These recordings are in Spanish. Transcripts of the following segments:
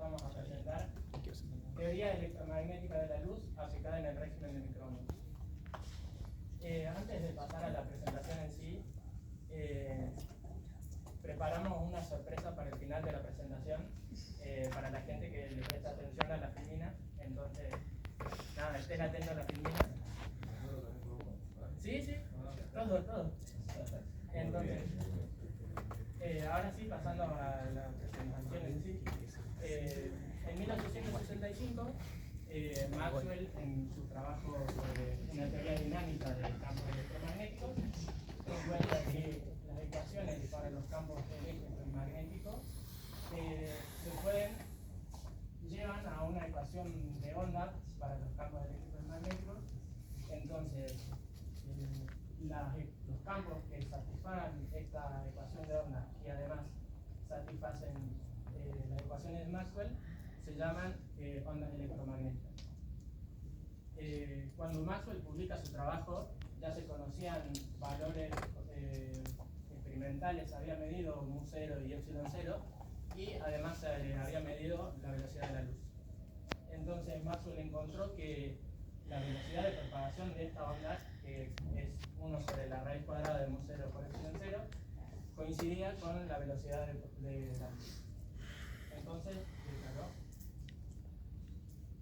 vamos a presentar teoría electromagnética de la luz aplicada en el régimen de microondas. Antes de pasar a la presentación en sí, preparamos una sorpresa para el final de la presentación, para la gente que le presta atención a la filmina. Entonces, nada, estén atentos a la filmina. Sí, sí, todo. Entonces, ahora sí, pasando a la presentación en sí. En 1865, Maxwell, en su trabajo sobre una teoría dinámica de campos electromagnéticos, encuentra que las ecuaciones para los campos electromagnéticos llevan a una ecuación de onda para los campos electromagnéticos. Entonces, los campos que satisfagan esta ecuación de onda y además satisfacen las ecuaciones de Maxwell se llaman ondas electromagnéticas. Cuando Maxwell publica su trabajo, ya se conocían valores experimentales, había medido mu0 y epsilon0, y además se había medido la velocidad de la luz. Entonces Maxwell encontró que la velocidad de propagación de esta onda, que es 1 sobre la raíz cuadrada de mu0 por epsilon0, coincidía con la velocidad de la luz. Entonces, declaró.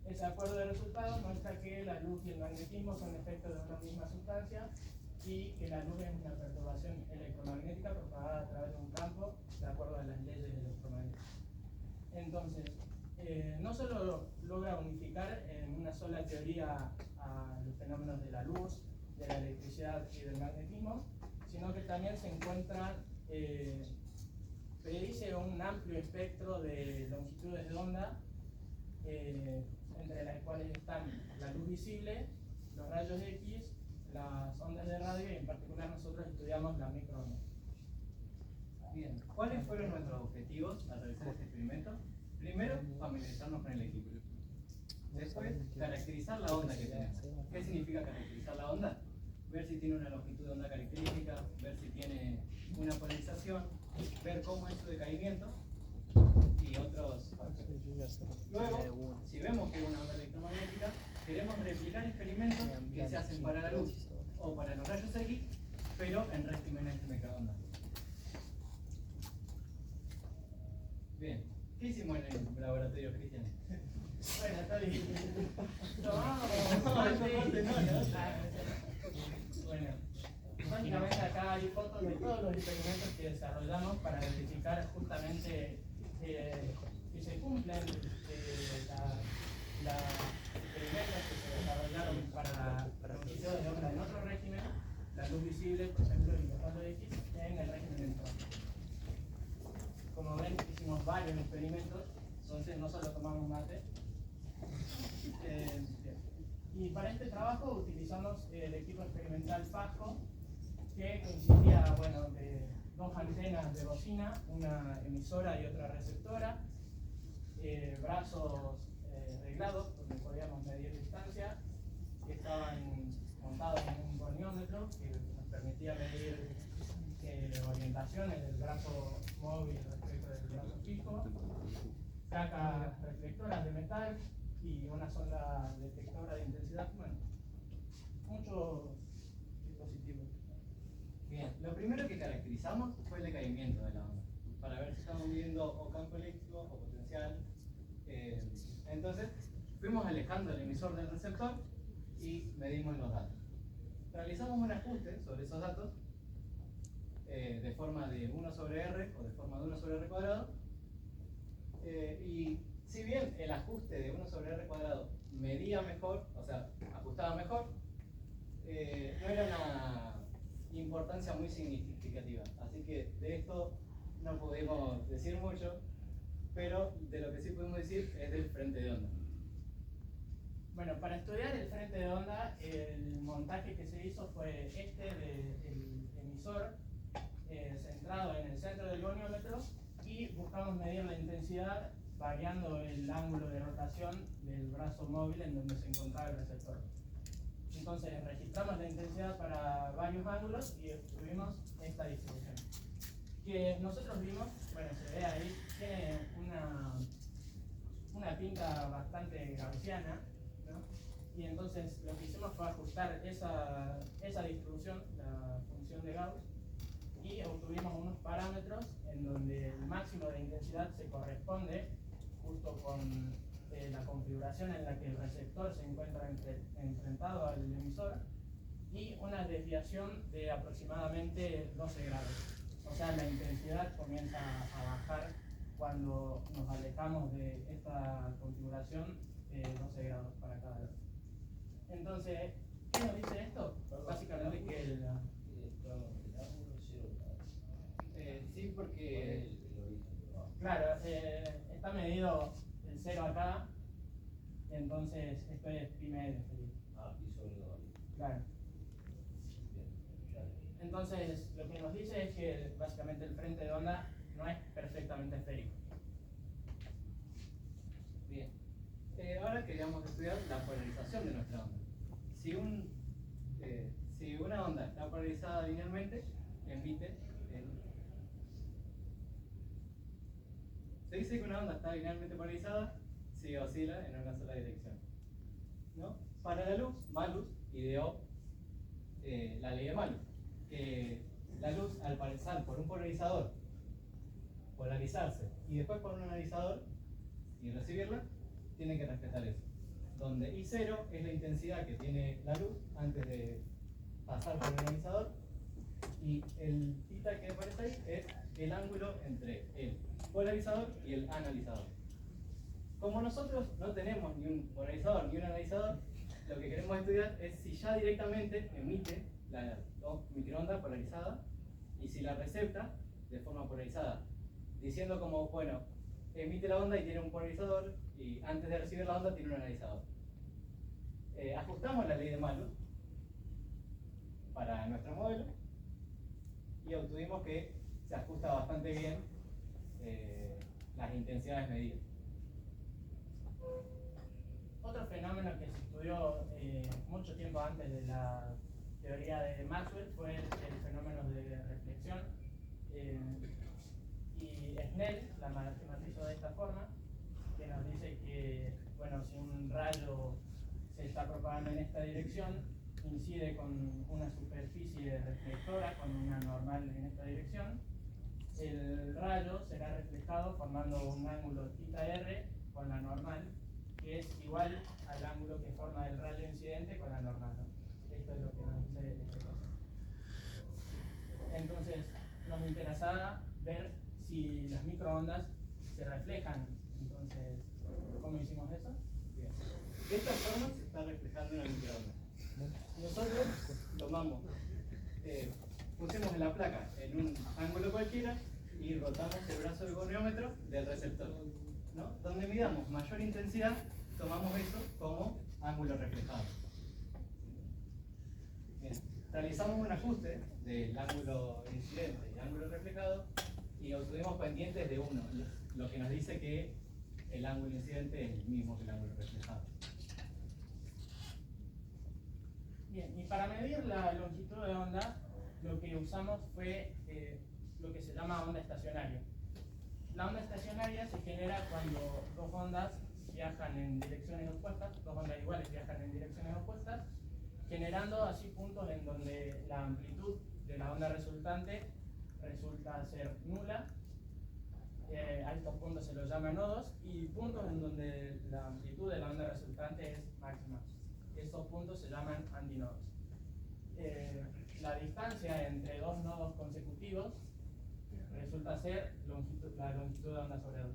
Ese acuerdo de resultados muestra que la luz y el magnetismo son efectos de una misma sustancia y que la luz es una perturbación electromagnética propagada a través de un campo de acuerdo a las leyes electromagnéticas. Entonces, no solo logra unificar en una sola teoría a los fenómenos de la luz, de la electricidad y del magnetismo, sino que también se encuentra, predice un amplio espectro de longitudes de onda, entre las cuales están la luz visible, los rayos X, las ondas de radio y en particular nosotros estudiamos la microondas. Bien, ¿cuáles fueron nuestros objetivos al realizar este experimento? Primero, familiarizarnos con el equipo. Después, caracterizar la onda que tenemos. ¿Qué significa caracterizar la onda? Ver si tiene una longitud de onda característica, ver si tiene una polarización, ver cómo es su decaimiento y otros factores. Luego, si vemos que es una onda electromagnética, queremos replicar experimentos que se hacen para la luz o para los rayos X, pero en regímenes de microondas. Bien, ¿qué hicimos en el laboratorio, Cristian? Bueno, está bien. Bueno, básicamente acá hay fotos de todos los experimentos que desarrollamos para verificar justamente que se cumplen los experimentos que se desarrollaron para longitud de onda en otro régimen, la luz visible, por ejemplo, y los rayos X en el régimen de microondas. Como ven, hicimos varios experimentos, entonces no solo tomamos mate. Y para este trabajo utilizamos el equipo experimental FASCO, que consistía, bueno, de dos antenas de bocina, una emisora y otra receptora, brazos reglados donde podíamos medir distancia, que estaban montados en un goniómetro que nos permitía medir orientaciones del brazo móvil respecto del brazo fijo, placas reflectoras de metal y una sonda detectora de intensidad. Bueno, muchos dispositivos. Bien, lo primero que caracterizamos fue el decaimiento de la onda, para ver si estamos midiendo o campo eléctrico o potencial. Entonces, fuimos alejando el emisor del receptor y medimos los datos. Realizamos un ajuste sobre esos datos de forma de 1 sobre R o de forma de 1 sobre R cuadrado. Y si bien el ajuste de 1 sobre R cuadrado medía mejor, o sea, ajustaba mejor, no era una importancia muy significativa. Así que de esto no podemos decir mucho, pero de lo que sí podemos decir es del frente de onda. Bueno, para estudiar el frente de onda, el montaje que se hizo fue este del emisor centrado en el centro del goniómetro y buscamos medir la intensidad variando el ángulo de rotación del brazo móvil en donde se encontraba el receptor. Entonces registramos la intensidad para varios ángulos y obtuvimos esta distribución. Que nosotros vimos, bueno, se ve ahí, tiene pinta bastante gaussiana, ¿no? Y entonces lo que hicimos fue ajustar esa distribución, la función de Gauss, y obtuvimos unos parámetros en donde el máximo de intensidad se corresponde justo con la configuración en la que el receptor se encuentra enfrentado al emisor, y una desviación de aproximadamente 12 grados. O sea, la intensidad comienza a bajar cuando nos alejamos de esta configuración 12 grados para cada lado. Entonces, ¿qué nos dice esto? Básicamente que sí, porque claro, está medido el 0 acá, entonces esto es pi medio. Claro. Entonces, lo que nos dice es que básicamente el frente de onda no es perfectamente esférico. bien. Ahora queríamos estudiar la polarización de nuestra onda. Si una onda está polarizada linealmente, emite se dice que una onda está linealmente polarizada si oscila en una sola dirección, ¿no? Para la luz, Malus ideó la ley de Malus, que la luz al pasar por un polarizador, polarizarse y después por un analizador y recibirla, tiene que respetar eso. Donde I0 es la intensidad que tiene la luz antes de pasar por el analizador, y el θ que aparece ahí es el ángulo entre el polarizador y el analizador. Como nosotros no tenemos ni un polarizador ni un analizador, lo que queremos estudiar es si ya directamente emite la microonda polarizada y si la recepta de forma polarizada, diciendo como, bueno, emite la onda y tiene un polarizador, y antes de recibir la onda tiene un analizador. Ajustamos la ley de Malus para nuestro modelo y obtuvimos que se ajusta bastante bien las intensidades medidas. Otro fenómeno que se estudió mucho tiempo antes de la teoría de Maxwell fue el fenómeno de reflexión. Y Snell la matematizó de esta forma, que nos dice que, bueno, si un rayo se está propagando en esta dirección, incide con una superficie reflectora, con una normal en esta dirección, el rayo será reflejado formando un ángulo θr con la normal, que es igual al ángulo que forma el rayo incidente con la normal, ¿no? Esto es lo que nos dice este caso. Entonces, nos interesaba ver si las microondas se reflejan. Entonces, ¿cómo hicimos eso? Bien. De esta forma se está reflejando una microonda. Nosotros tomamos, pusimos en la placa en un ángulo cualquiera y rotamos el brazo del goniómetro del receptor, ¿no? Donde midamos mayor intensidad, tomamos eso como ángulo reflejado. Bien. Realizamos un ajuste del ángulo incidente y ángulo reflejado y obtuvimos pendientes de 1, lo que nos dice que el ángulo incidente es el mismo que el ángulo reflejado. Bien, y para medir la longitud de onda, lo que usamos fue lo que se llama onda estacionaria. La onda estacionaria se genera cuando dos ondas viajan en direcciones opuestas, dos ondas iguales viajan en direcciones opuestas, generando así puntos en donde la amplitud de la onda resultante resulta ser nula. A estos puntos se los llama nodos, y puntos en donde la amplitud de la onda resultante es máxima. Estos puntos se llaman antinodos. La distancia entre dos nodos consecutivos resulta ser la longitud de onda sobre 2.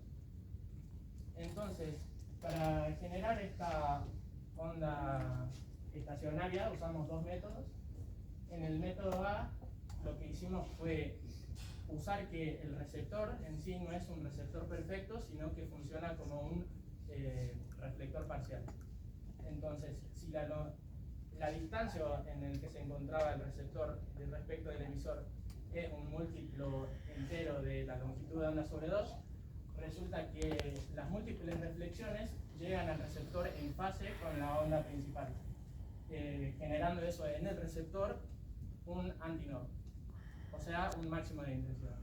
Entonces, para generar esta onda estacionaria usamos dos métodos. En el método A, lo que hicimos fue usar que el receptor en sí no es un receptor perfecto, sino que funciona como un reflector parcial. Entonces, si la distancia en el que se encontraba el receptor respecto del emisor es un múltiplo entero de la longitud de onda sobre 2, resulta que las múltiples reflexiones llegan al receptor en fase con la onda principal, generando eso en el receptor un antinodo, o sea, un máximo de intensidad.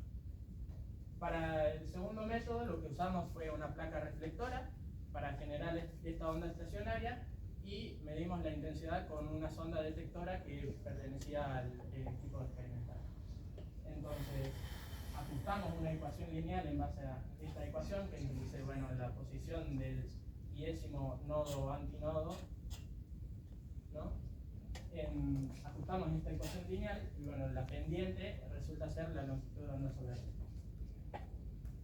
Para el segundo método lo que usamos fue una placa reflectora para generar esta onda estacionaria y medimos la intensidad con una sonda detectora que pertenecía al equipo experimental. Entonces, ajustamos una ecuación lineal en base a esta ecuación que nos dice, bueno, la posición del iésimo nodo o antinodo, ¿no? Ajustamos esta ecuación lineal y bueno, la pendiente resulta ser la longitud de onda solar.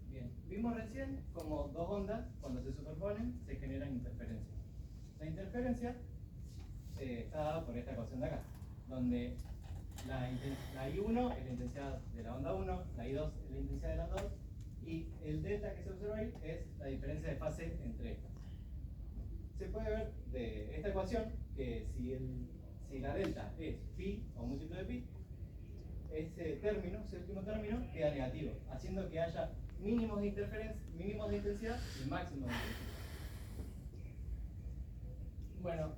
Bien, vimos recién como dos ondas, cuando se superponen, se generan interferencias. La interferencia está dada por esta ecuación de acá, donde la I1 es la intensidad de la onda 1, la I2 es la intensidad de la onda 2, y el delta que se observa ahí es la diferencia de fase entre estas. Se puede ver de esta ecuación que si la delta es pi o múltiplo de pi, ese último término, queda negativo, haciendo que haya mínimos de interferencia, mínimos de intensidad y máximos de intensidad. Bueno,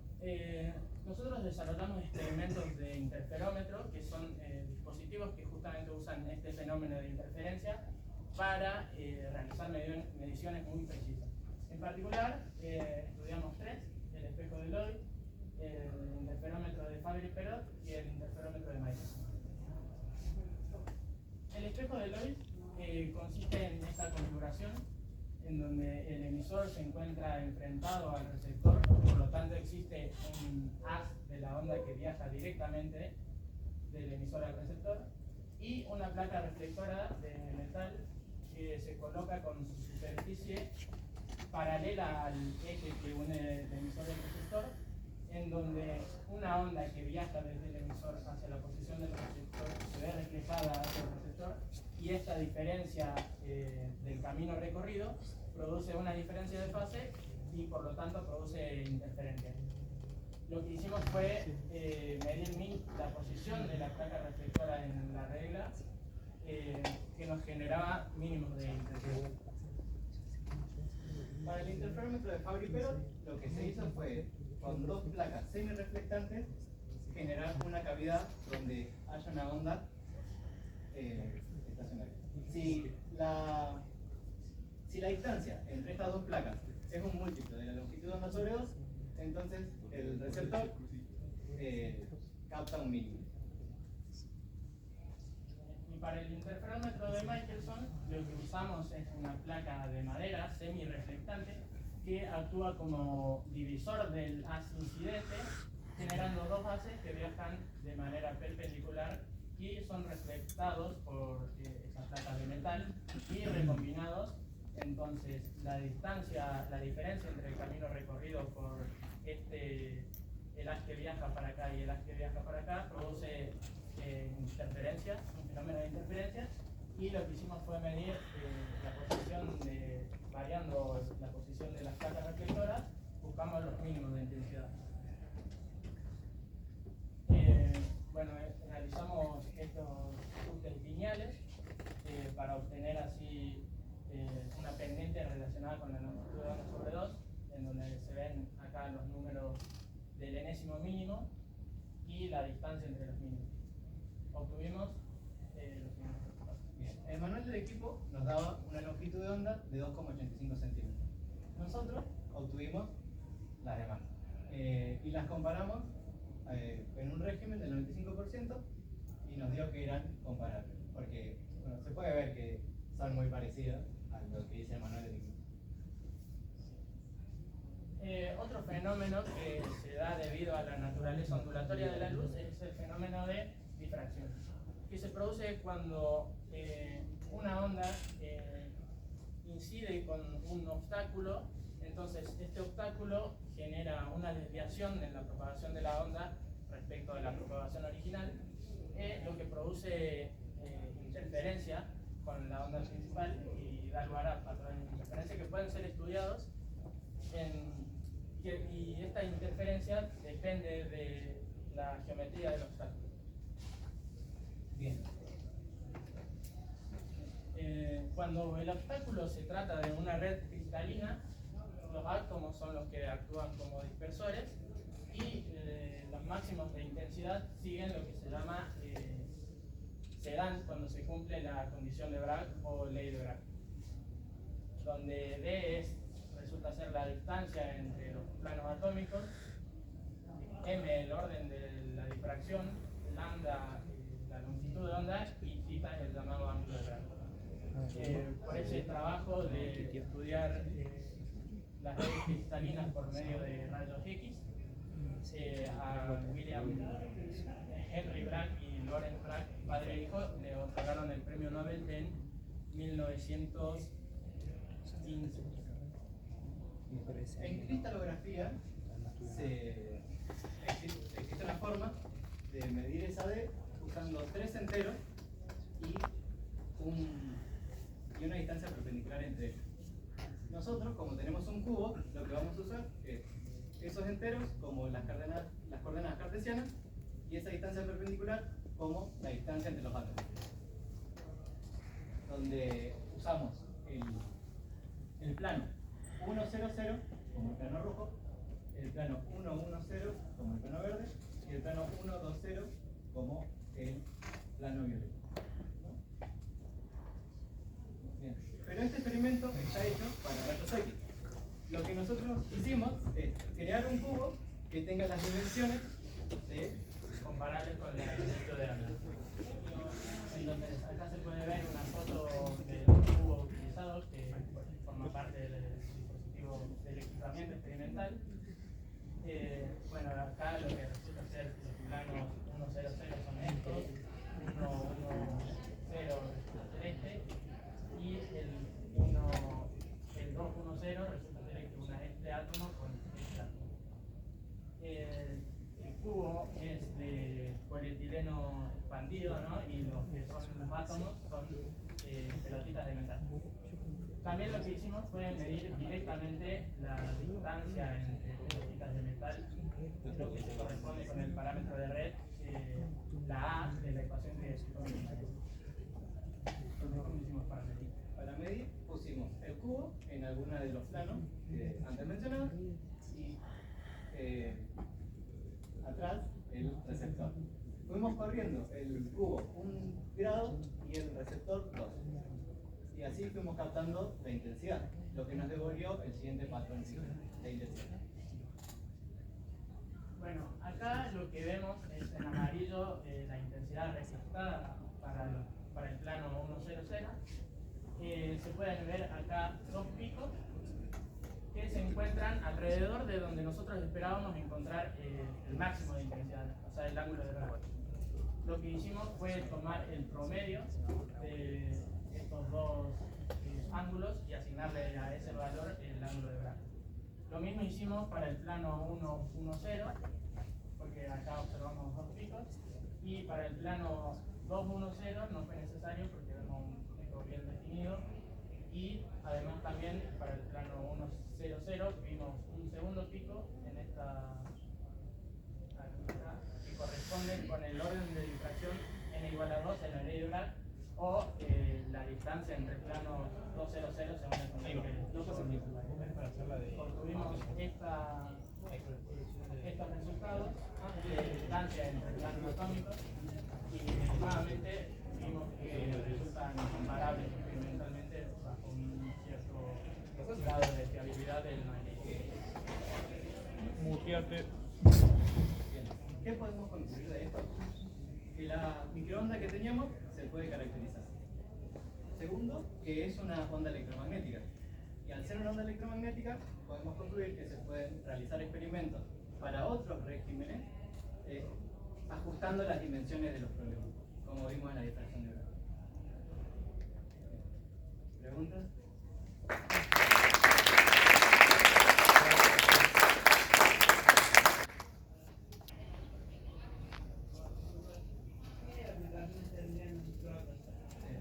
nosotros desarrollamos experimentos de interferómetro, que son dispositivos que justamente usan este fenómeno de interferencia para realizar mediciones muy precisas. En particular, estudiamos tres: el espejo de Lloyd, el interferómetro de Fabry-Perot y el interferómetro de Michelson. El espejo de Lloyd consiste en esta configuración en donde el emisor se encuentra enfrentado al receptor, por lo tanto existe un haz de la onda que viaja directamente del emisor al receptor y una placa reflectora de metal que se coloca con su superficie paralela al eje que une el emisor y el receptor, en donde una onda que viaja desde el emisor hacia la posición del receptor se ve reflejada hacia el receptor, y esta diferencia del camino recorrido produce una diferencia de fase y por lo tanto produce interferencia. Lo que hicimos fue medir la posición de la placa reflectora en la regla, que nos generaba mínimos de intensidad. Para el interferómetro de Fabry-Perot, lo que se hizo fue, con dos placas semireflectantes, generar una cavidad donde haya una onda estacionaria. Si la distancia entre estas dos placas es un múltiplo de la longitud de onda sobre 2, entonces el receptor capta un mínimo. Y para el interferómetro de Michelson, lo que usamos es una placa de madera semireflectante que actúa como divisor del haz incidente, generando dos haces que viajan de manera perpendicular y son reflectados por esas placas de metal y recombinados. Entonces la diferencia entre el camino recorrido por el haz que viaja para acá y el haz que viaja para acá produce interferencia, un fenómeno de interferencia, y lo que hicimos fue medir variando la posición de las placas reflectoras, buscamos los mínimos de intensidad. Bueno, realizamos estos ajustes lineales para obtener así una pendiente relacionada con la longitud de onda sobre 2, en donde se ven acá los números del enésimo mínimo y la distancia entre los mínimos. Obtuvimos los mínimos. Bien. El manual del equipo nos daba una longitud de onda de 2,85 centímetros. Nosotros obtuvimos las demás y las comparamos en un régimen del 95% y nos dio que eran comparables, porque bueno, se puede ver que son muy parecidas a lo que dice el manual del equipo. Otro fenómeno que se da debido a la naturaleza ondulatoria de la luz es el fenómeno de difracción, que se produce cuando una onda incide con un obstáculo. Entonces este obstáculo genera una desviación en la propagación de la onda respecto de la propagación original, lo que produce interferencia con la onda principal y da lugar a patrones de interferencia que pueden ser estudiados y esta interferencia depende de la geometría del obstáculo. Bien. Cuando el obstáculo se trata de una red cristalina, los átomos son los que actúan como dispersores y los máximos de intensidad siguen lo que se dan cuando se cumple la condición de Bragg o ley de Bragg, donde D resulta resulta ser la distancia entre los planos atómicos, m el orden de la difracción, lambda la longitud de onda y θ es el llamado ángulo de Bragg. Por ese trabajo de estudiar las redes cristalinas por medio de rayos X, a William Henry Bragg y Lawrence Bragg, padre e hijo, le otorgaron el premio Nobel en 1915. En cristalografía existe una forma de medir esa D usando 3 enteros y una distancia perpendicular entre ellos. Nosotros, como tenemos un cubo, lo que vamos a usar es esos enteros como las coordenadas cartesianas y esa distancia perpendicular como la distancia entre los átomos. Donde usamos el plano 1, 0, 0 como el plano rojo, el plano 1, 1, 0 como el plano verde y el plano 1, 2, 0 como el plano violeta. Bien. Pero este experimento está hecho para rayos X. Lo que nosotros hicimos es crear un cubo que tenga las dimensiones comparables con la longitud de onda. Entonces, acá se puede ver una foto del cubo utilizado que forma parte del dispositivo del equipamiento experimental. Bueno, acá lo que resulta ser los planos 1, 0, 0 son estos, 1, 1, 0 resulta ser este, y el 2, 1, 0 resulta ser este átomo con este átomo. El cubo es de polietileno expandido, ¿no? Y los que son los átomos son pelotitas de metal. También lo que hicimos fue medir directamente la distancia entre pelotitas de metal, lo que se corresponde con el parámetro de red, la A de la ecuación que describimos. Entonces, ¿cómo hicimos para medir? Para medir pusimos el cubo en alguno de los planos antes mencionados y atrás el receptor. Fuimos corriendo el cubo 1 grado y el receptor 2. Y así fuimos captando la intensidad, lo que nos devolvió el siguiente patrón de intensidad. Bueno, acá lo que vemos es en amarillo la intensidad registrada para el plano 1, 0, 0. Se pueden ver acá dos picos que se encuentran alrededor de donde nosotros esperábamos encontrar el máximo de intensidad, o sea, el ángulo de Bragg. Lo que hicimos fue tomar el promedio de estos dos ángulos y asignarle a ese valor el ángulo de Bragg. Lo mismo hicimos para el plano 1, 1, 0, porque acá observamos dos picos, y para el plano 2, 1, 0 no fue necesario porque vemos un pico bien definido, y además también para el plano 1, 0, 0 vimos un segundo pico en esta que corresponde con el orden de difracción n igual a 2 en la ley de Bragg, o la distancia entre planos 2, 0, 0 según el concepto que obtuvimos estos resultados de distancia entre planos atómicos y nuevamente vimos que resultan comparables experimentalmente bajo un cierto grado de fiabilidad del magnetismo. Muteate. Bien. ¿Qué podemos concluir de esto? Que la microonda que teníamos se puede caracterizar. Segundo, que es una onda electromagnética. Y al ser una onda electromagnética, podemos concluir que se pueden realizar experimentos para otros regímenes, ajustando las dimensiones de los problemas, como vimos en la difracción de Bragg. ¿Preguntas?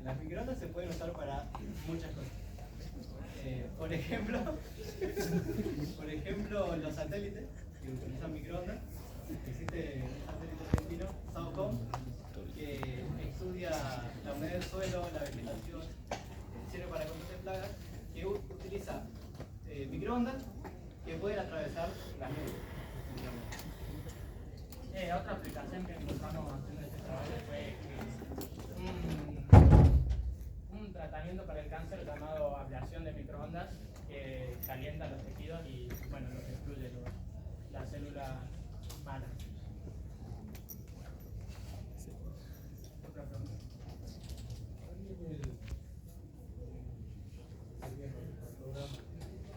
Las microondas se pueden usar para muchas cosas. Por ejemplo, los satélites que utilizan microondas. Existe un satélite argentino, SAOCOM, que estudia la humedad del suelo, la vegetación, sirve para combatir plagas, que utiliza microondas que pueden atravesar las nubes. Otra aplicación que encontramos haciendo este trabajo fue un tratamiento para el cáncer llamado ablación de microondas que calienta los tejidos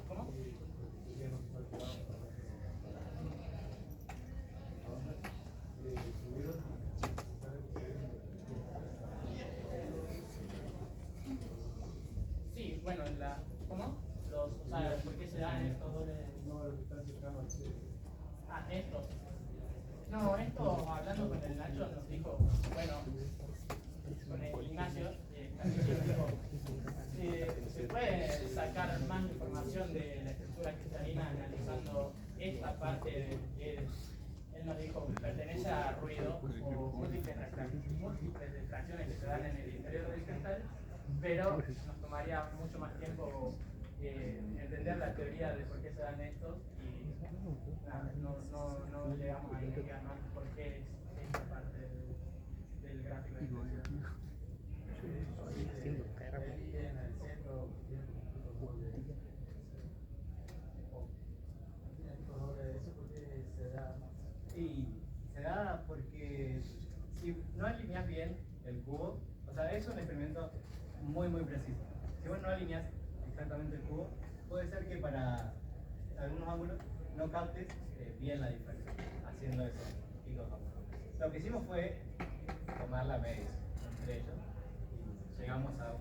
¿Cómo? Sí, bueno, ¿cómo? O sea, ¿por qué se dan estos dobles? Ah, estos. No, esto hablando con el Nacho nos dijo, bueno, con el Ignacio, también nos dijo, se puede sacar más información de la estructura cristalina analizando esta parte él nos dijo, pertenece a ruido o múltiples refracciones que se dan en el interior del cristal, pero nos tomaría mucho más tiempo entender la teoría de por qué se dan estos y nada, no llegamos a investigar más por qué es esta parte del gráfico de intensidad. Y se da porque si no alineas bien el cubo, o sea, es un experimento muy preciso. Si vos no alineas exactamente el cubo, puede ser que para algunos ángulos no captes bien la diferencia haciendo esos picos ángulos. Lo que hicimos fue tomar la media entre ellos y llegamos a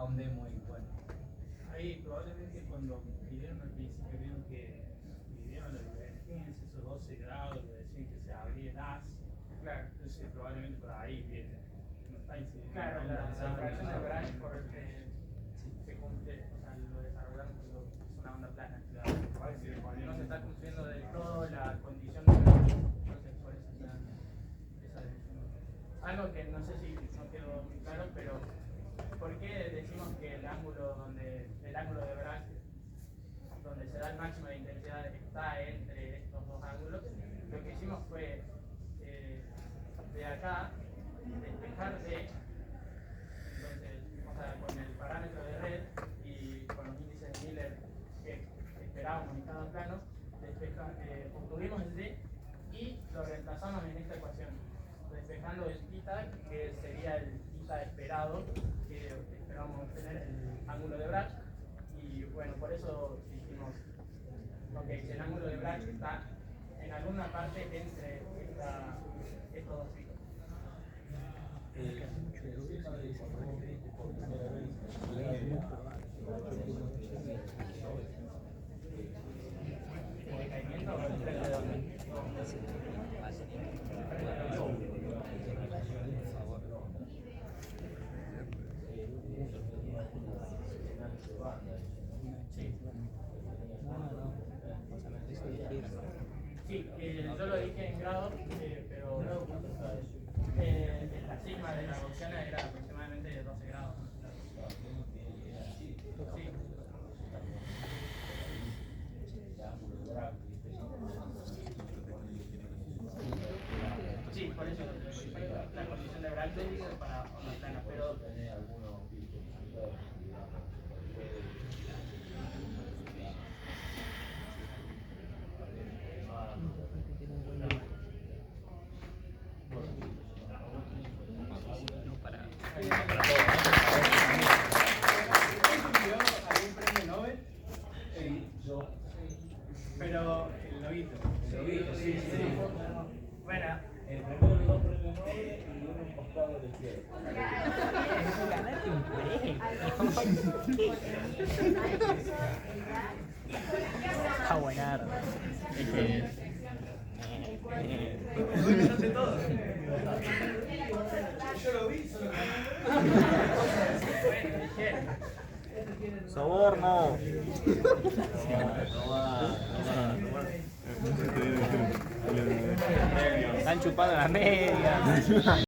un D muy bueno. Ahí probablemente cuando midieron al principio vieron que midieron la divergencia, esos 12 grados, que decían que se abría el haz. Claro, entonces probablemente por ahí viene. No está incidiendo. Claro, la fracción de Bragg se cumple, o sea, lo desarrollamos cuando es una onda plana. No se está cumpliendo del todo la condición de Bragg, entonces por eso se da esa decisión. Algo que no sé si no quedó muy claro, pero ¿por qué decimos que el ángulo de Bragg, donde se da el máximo de intensidad, está entre estos dos ángulos? Lo que hicimos fue de acá despejar de, entonces, o sea, con el parámetro de red y con los índices de Miller que esperábamos en cada plano, obtuvimos el D y lo reemplazamos en esta ecuación, despejando el θ, que sería el θ esperado, que esperábamos obtener el ángulo de Bragg, y bueno, por eso dijimos, ok, si el ángulo de Bragg está en alguna parte entre estos dos picos. ¿El decaimiento o el frente de onda? Sí, yo lo dije en grados, pero la sigma de la gaussiana era aproximadamente 12 grados. Sí, por eso la condición de Bragg para ondas planas, pero Pero el lobito. sí. Bueno, El primero dos premios Nobel y uno en costado de izquierda. Está buenardo. Es que... Yo lo vi, solo Soborno. Están chupando la media.